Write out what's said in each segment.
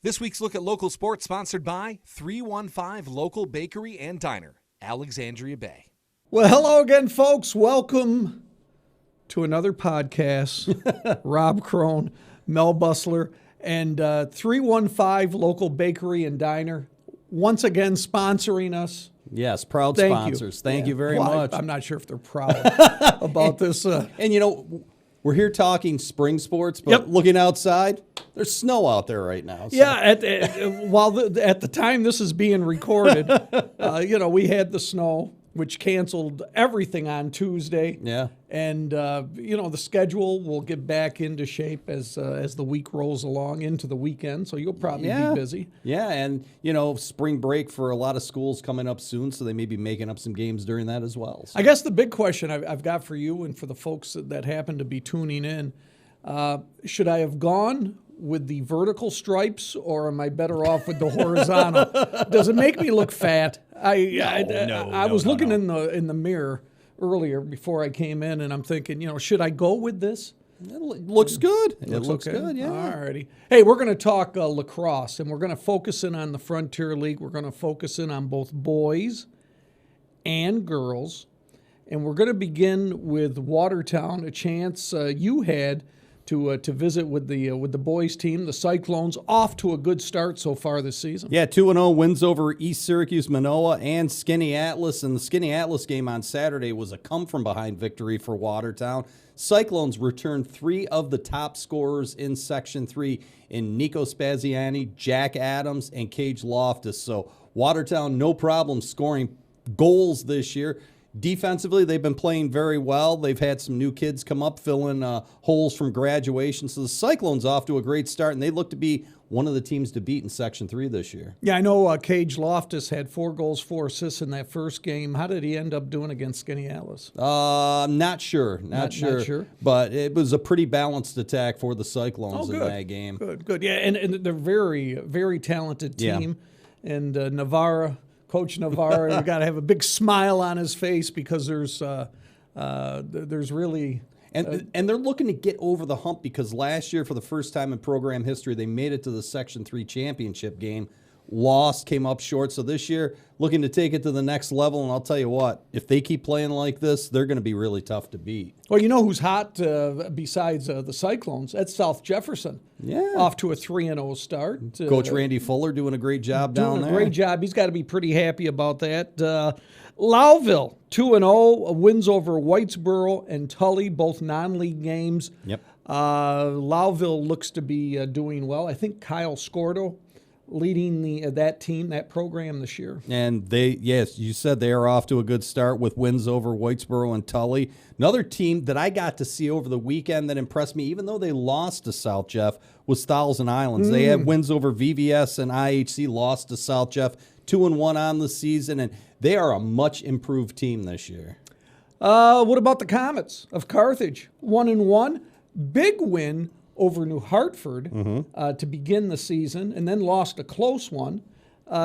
This week's Look at Local Sports sponsored by 315 Local Bakery and Diner, Alexandria Bay. Well, hello again, folks. Welcome to another podcast. Rob Krone, Mel Busler, and 315 Local Bakery and Diner once again sponsoring us. Yes, proud Thank sponsors. You. Thank you very much. I'm not sure if they're proud about this. And you know, we're here talking spring sports, but looking outside, there's snow out there right now. So. Yeah, at the time this is being recorded, we had the snow, which canceled everything on Tuesday. Yeah. And, the schedule will get back into shape as the week rolls along into the weekend, so you'll probably be busy. Yeah, and, spring break for a lot of schools coming up soon, so they may be making up some games during that as well. So. I guess the big question I've got for you and for the folks that happen to be tuning in, should I have gone with the vertical stripes, or am I better off with the horizontal? Does it make me look fat? I was looking in the mirror earlier before I came in, and I'm thinking, should I go with this? It looks good. It looks okay. good, yeah. All righty. Hey, we're going to talk lacrosse, and we're going to focus in on the Frontier League. We're going to focus in on both boys and girls, and we're going to begin with Watertown, a chance you had to visit with the boys team. The Cyclones off to a good start so far this season. Yeah, 2-0 wins over East Syracuse, Manoa, and Skinny Atlas. And the Skinny Atlas game on Saturday was a come-from-behind victory for Watertown. Cyclones returned 3 of the top scorers in Section 3 in Nico Spaziani, Jack Adams, and Cage Loftus. So Watertown, no problem scoring goals this year. Defensively, they've been playing very well. They've had some new kids come up, fill in holes from graduation. So the Cyclones off to a great start, and they look to be one of the teams to beat in Section 3 this year. Yeah, I know Cage Loftus had 4 goals, 4 assists in that first game. How did he end up doing against Skinny Atlas? Not sure. Not sure. But it was a pretty balanced attack for the Cyclones in that game. Good. Yeah, and they're very, very talented team. Yeah. And Coach Navarra, you got to have a big smile on his face because there's really and they're looking to get over the hump because last year, for the first time in program history, they made it to the Section 3 championship game. Lost, came up short. So this year, looking to take it to the next level. And I'll tell you what, if they keep playing like this, they're going to be really tough to beat. Well, you know who's hot besides the Cyclones? That's South Jefferson. Yeah. Off to a 3-0 start. Coach Randy Fuller doing a great job down there. Doing a great job. He's got to be pretty happy about that. Lowville, 2-0, wins over Whitesboro and Tully, both non-league games. Yep. Lowville looks to be doing well. I think Kyle Scordo leading that program this year. And you said they are off to a good start with wins over Whitesboro and Tully. Another team that I got to see over the weekend that impressed me, even though they lost to South Jeff, was Thousand Islands. They had wins over VVS and IHC, lost to South Jeff, 2-1 on the season, and they are a much improved team this year. What about the Comets of Carthage? 1-1, big win over New Hartford to begin the season, and then lost a close one.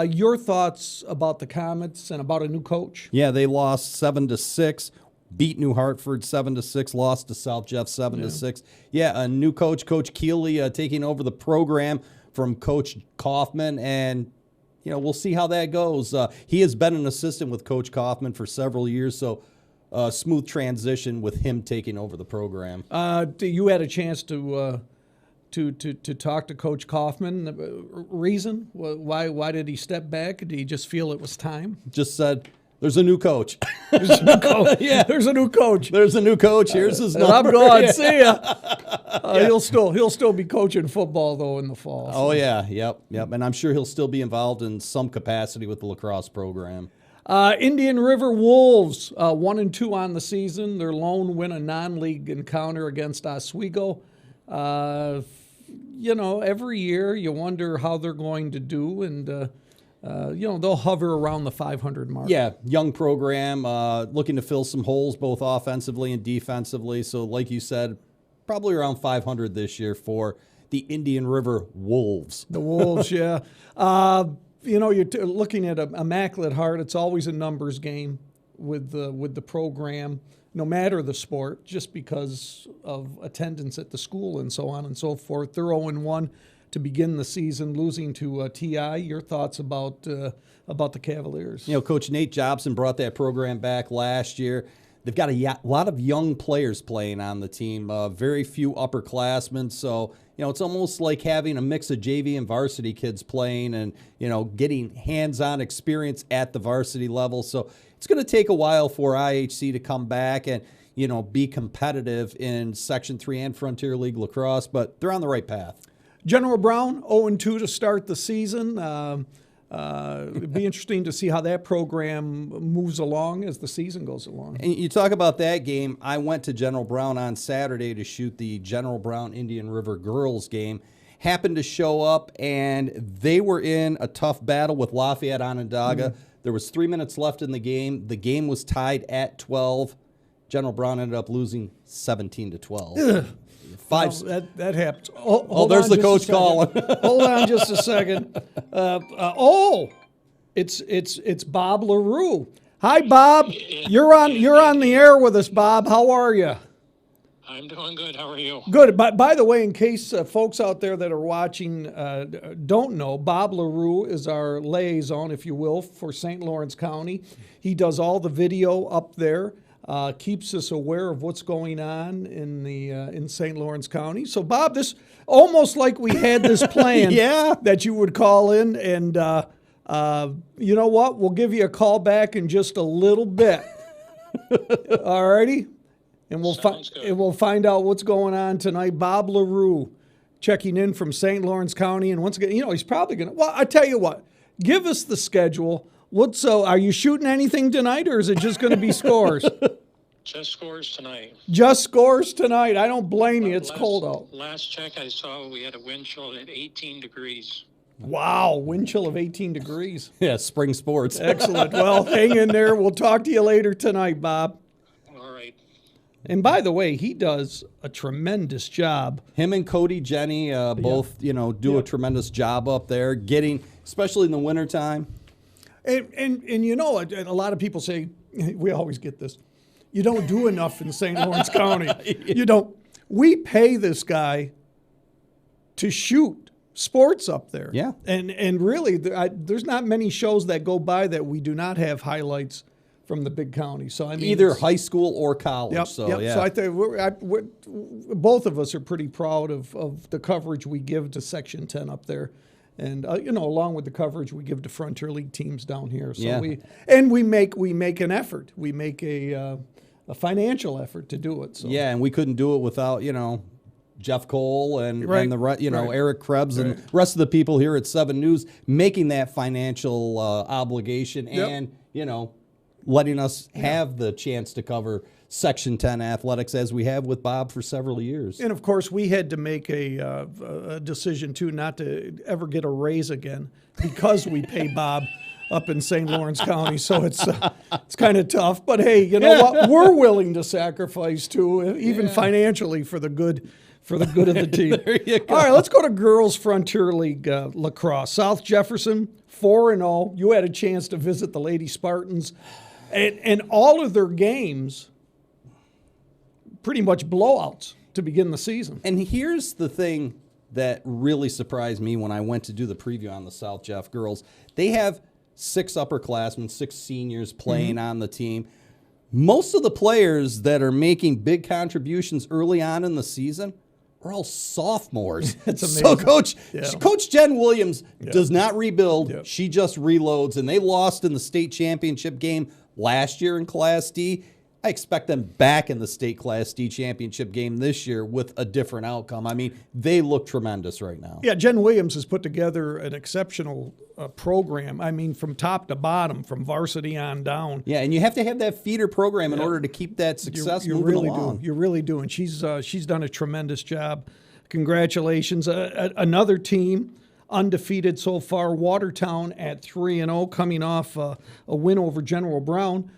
Your thoughts about the Comets and about a new coach? Yeah, they lost 7-6, beat New Hartford 7-6, lost to South Jeff 7-6. Yeah, a new coach, Coach Keeley, taking over the program from Coach Kaufman, and we'll see how that goes. He has been an assistant with Coach Kaufman for several years, so smooth transition with him taking over the program. You had a chance to talk to Coach Kaufman. Reason? Why did he step back? Did he just feel it was time? Just said, there's a new coach. There's a new coach. Yeah, there's a new coach. There's a new coach. Here's his number. I'm gone. See ya. He'll still be coaching football though in the fall. So. Oh yeah, yep. And I'm sure he'll still be involved in some capacity with the lacrosse program. Indian River Wolves, 1-2 on the season. Their lone win a non-league encounter against Oswego. Every year you wonder how they're going to do, and they'll hover around the 500 mark. Yeah, young program, looking to fill some holes both offensively and defensively. So, like you said, probably around 500 this year for the Indian River Wolves. The Wolves, yeah. You're looking at Immaculate Heart. It's always a numbers game with the program, no matter the sport, just because of attendance at the school and so on and so forth. They're 0-1. to begin the season, losing to TI. Your thoughts about the Cavaliers? Coach Nate Jobson brought that program back last year. They've got a lot of young players playing on the team, very few upperclassmen. So, it's almost like having a mix of JV and varsity kids playing and, getting hands-on experience at the varsity level. So it's going to take a while for IHC to come back and, be competitive in Section 3 and Frontier League lacrosse, but they're on the right path. General Brown, 0-2 to start the season. It'd be interesting to see how that program moves along as the season goes along. And you talk about that game. I went to General Brown on Saturday to shoot the General Brown Indian River girls game. Happened to show up, and they were in a tough battle with Lafayette Onondaga. There was 3 minutes left in the game. The game was tied at 12. General Brown ended up losing 17-12. That happens. There's the coach calling. Hold on just a second. It's Bob LaRue. Hi, Bob. You're on the air with us, Bob. How are you? I'm doing good. How are you? Good. By the way, in case folks out there that are watching don't know, Bob LaRue is our liaison, if you will, for St. Lawrence County. He does all the video up there. Keeps us aware of what's going on in St. Lawrence County. So, Bob, this almost like we had this plan that you would call in, and you know what? We'll give you a call back in just a little bit. All righty? And we'll find out what's going on tonight. Bob LaRue checking in from St. Lawrence County, and once again, he's probably going to. Well, I tell you what, give us the schedule. Are you shooting anything tonight, or is it just going to be scores? Just scores tonight. Just scores tonight. I don't blame you. It's cold out. Last check I saw, we had a wind chill at 18 degrees. Wow, wind chill of 18 degrees. Yeah, spring sports. Excellent. Well, hang in there. We'll talk to you later tonight, Bob. All right. And by the way, he does a tremendous job. Him and Cody Jenny both, do a tremendous job up there, especially in the wintertime. And a lot of people say, we always get this, you don't do enough in St. Lawrence County. You don't. We pay this guy to shoot sports up there. Yeah. And really, there's not many shows that go by that we do not have highlights from the big county. So I mean, either high school or college. Yep. So So I think both of us are pretty proud of the coverage we give to Section 10 up there. And along with the coverage we give to Frontier League teams down here, so we make an effort. We make a financial effort to do it. So. Yeah, and we couldn't do it without Jeff Cole and the Eric Krebs and the rest of the people here at 7 News making that financial obligation and letting us have the chance to cover Section 10 athletics as we have with Bob for several years. And, of course, we had to make a decision, too, not to ever get a raise again because we pay Bob up in St. Lawrence County. So it's kind of tough. But, hey, you know what? We're willing to sacrifice, too, even financially for the good of the team. There you go. All right, let's go to Girls Frontier League lacrosse. South Jefferson, 4-0. You had a chance to visit the Lady Spartans. And all of their games pretty much blowouts to begin the season. And here's the thing that really surprised me when I went to do the preview on the South Jeff girls. They have 6 upperclassmen, 6 seniors playing on the team. Most of the players that are making big contributions early on in the season are all sophomores. That's amazing. So Coach Jen Williams does not rebuild. Yep. She just reloads, and they lost in the state championship game last year in Class D. I expect them back in the state Class D championship game this year with a different outcome. I mean, they look tremendous right now. Yeah, Jen Williams has put together an exceptional program. I mean, from top to bottom, from varsity on down. Yeah, and you have to have that feeder program in order to keep that success moving really along. You really do, and she's done a tremendous job. Congratulations. Another team undefeated so far, Watertown at 3-0, coming off a win over General Brown.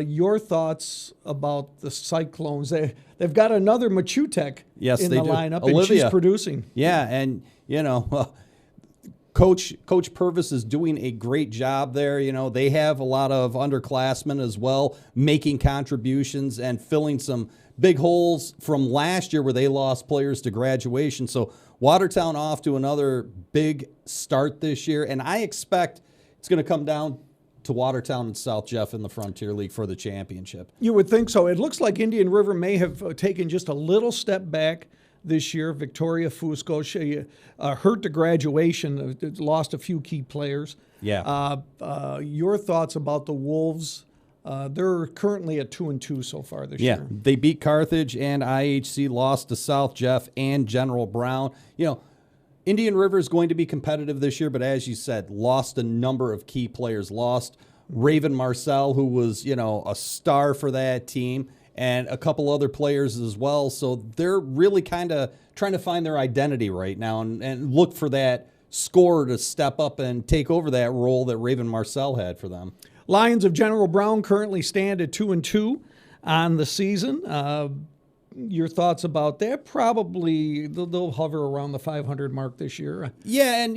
Your thoughts about the Cyclones? They've got another Machutek in the lineup, Olivia. And she's producing. Yeah, and Coach Purvis is doing a great job there. They have a lot of underclassmen as well, making contributions and filling some big holes from last year where they lost players to graduation. So Watertown off to another big start this year, and I expect it's going to come down to Watertown and South Jeff in the Frontier League for the championship. You would think so. It looks like Indian River may have taken just a little step back this year. Victoria Fusco, she hurt to graduation, lost a few key players. Yeah. Your thoughts about the Wolves? They're currently at 2-2 so far this year. Yeah, they beat Carthage and IHC, lost to South Jeff and General Brown. Indian River is going to be competitive this year, but as you said, lost a number of key players. Lost Raven Marcel, who was, a star for that team, and a couple other players as well. So they're really kind of trying to find their identity right now and look for that scorer to step up and take over that role that Raven Marcel had for them. Lions of General Brown currently stand at 2-2 on the season. Your thoughts about that? Probably they'll hover around the 500 mark this year. Yeah, and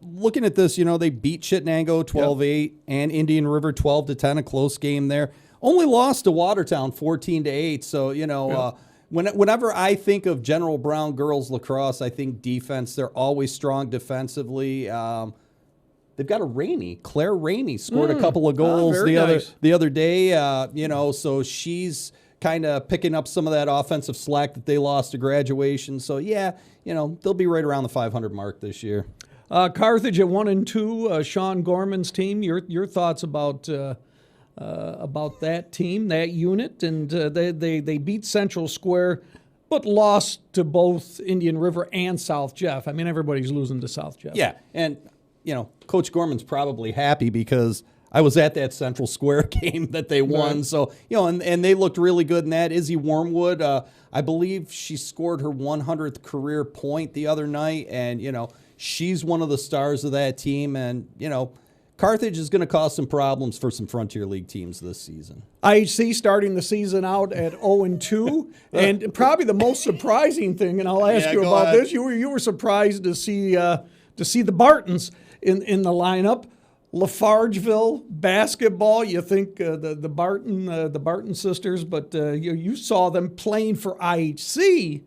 looking at this, they beat Chittenango 12-8 and Indian River 12-10, a close game there. Only lost to Watertown 14-8. So whenever I think of General Brown girls lacrosse, I think defense. They're always strong defensively. They've got Claire Ramey scored a couple of goals the other day. So she's kind of picking up some of that offensive slack that they lost to graduation. So, they'll be right around the 500 mark this year. Carthage at 1-2, Sean Gorman's team. Your thoughts about that team, that unit? And they beat Central Square, but lost to both Indian River and South Jeff. I mean, everybody's losing to South Jeff. Yeah, and, Coach Gorman's probably happy because I was at that Central Square game that they won. Right. So, and they looked really good in that. Izzy Wormwood, I believe she scored her 100th career point the other night. And, she's one of the stars of that team. And, Carthage is going to cause some problems for some Frontier League teams this season. IHC starting the season out at 0-2. And probably the most surprising thing, and I'll ask you about this, you were surprised to see the Bartons in the lineup. Lafargeville basketball. You think the Barton sisters, but you saw them playing for IHC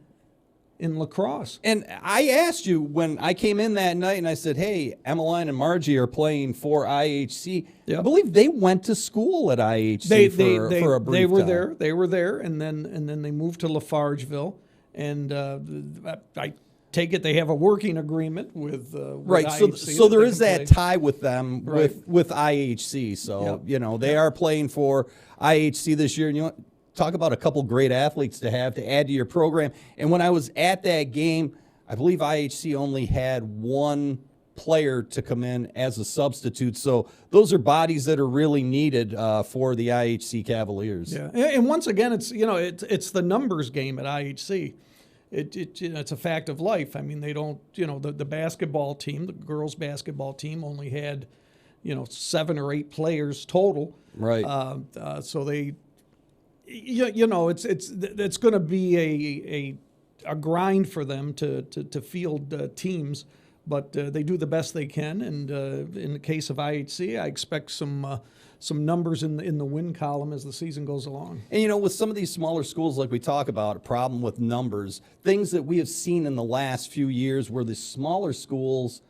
in lacrosse. And I asked you when I came in that night, and I said, "Hey, Emmeline and Margie are playing for IHC." Yep. I believe they went to school at IHC for a brief They were time. there. They were there, and then they moved to Lafargeville, and I take it they have a working agreement with right. IHC. So there is that tie with them with IHC. So they are playing for IHC this year, and talk about a couple great athletes to have to add to your program. And when I was at that game, I believe IHC only had one player to come in as a substitute. So those are bodies that are really needed for the IHC Cavaliers. Yeah, and once again, it's the numbers game at IHC. It's a fact of life. I mean, they don't, the basketball team, the girls' basketball team only had, 7 or 8 players total. Right. So they, it's going to be a grind for them to field teams, but they do the best they can. And in the case of IHC, I expect some numbers in the win column as the season goes along. And, with some of these smaller schools, like we talk about, a problem with numbers, things that we have seen in the last few years where the smaller schools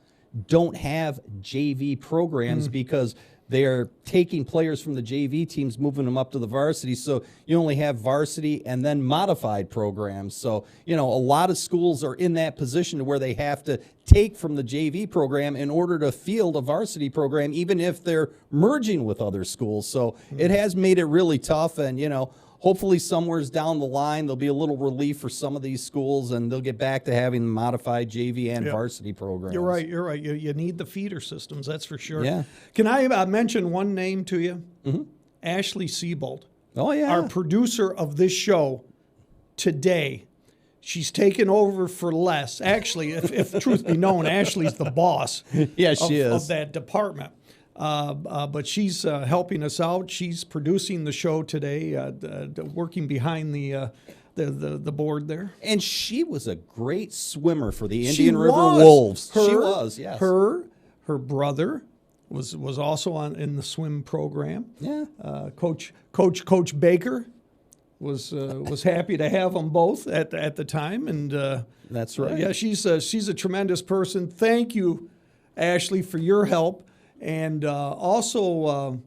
don't have JV programs because they're taking players from the JV teams, moving them up to the varsity. So you only have varsity and then modified programs. So, a lot of schools are in that position to where they have to take from the JV program in order to field a varsity program, even if they're merging with other schools. So it has made it really tough. And, hopefully somewhere's down the line, there'll be a little relief for some of these schools and they'll get back to having modified JV and varsity programs. You're right. You need the feeder systems, that's for sure. Yeah. Can I mention one name to you? Mm-hmm. Ashley Siebold. Oh, yeah. Our producer of this show today. She's taken over for Les. Actually, if truth be known, Ashley's the boss of that department. But she's helping us out. She's producing the show today, working behind the board there. And she was a great swimmer for the Indian River Wolves. She was, yes. Her brother was also in the swim program. Yeah. Coach Baker was happy to have them both at the time, and That's right. yeah, she's a tremendous person. Thank you, Ashley, for your help, and also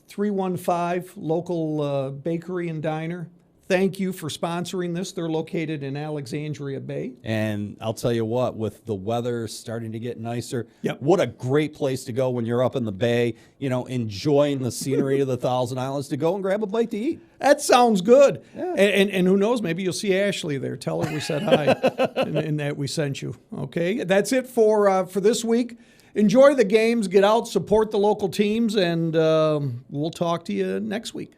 315 local bakery and diner. Thank you for sponsoring this. They're located in Alexandria Bay. And I'll tell you what, with the weather starting to get nicer, Yep. what a great place to go when you're up in the bay, enjoying the scenery of the Thousand Islands, to go and grab a bite to eat. That sounds good. Yeah. And who knows, maybe you'll see Ashley there. Tell her we said hi and that we sent you. Okay, that's it for this week. Enjoy the games, get out, support the local teams, and we'll talk to you next week.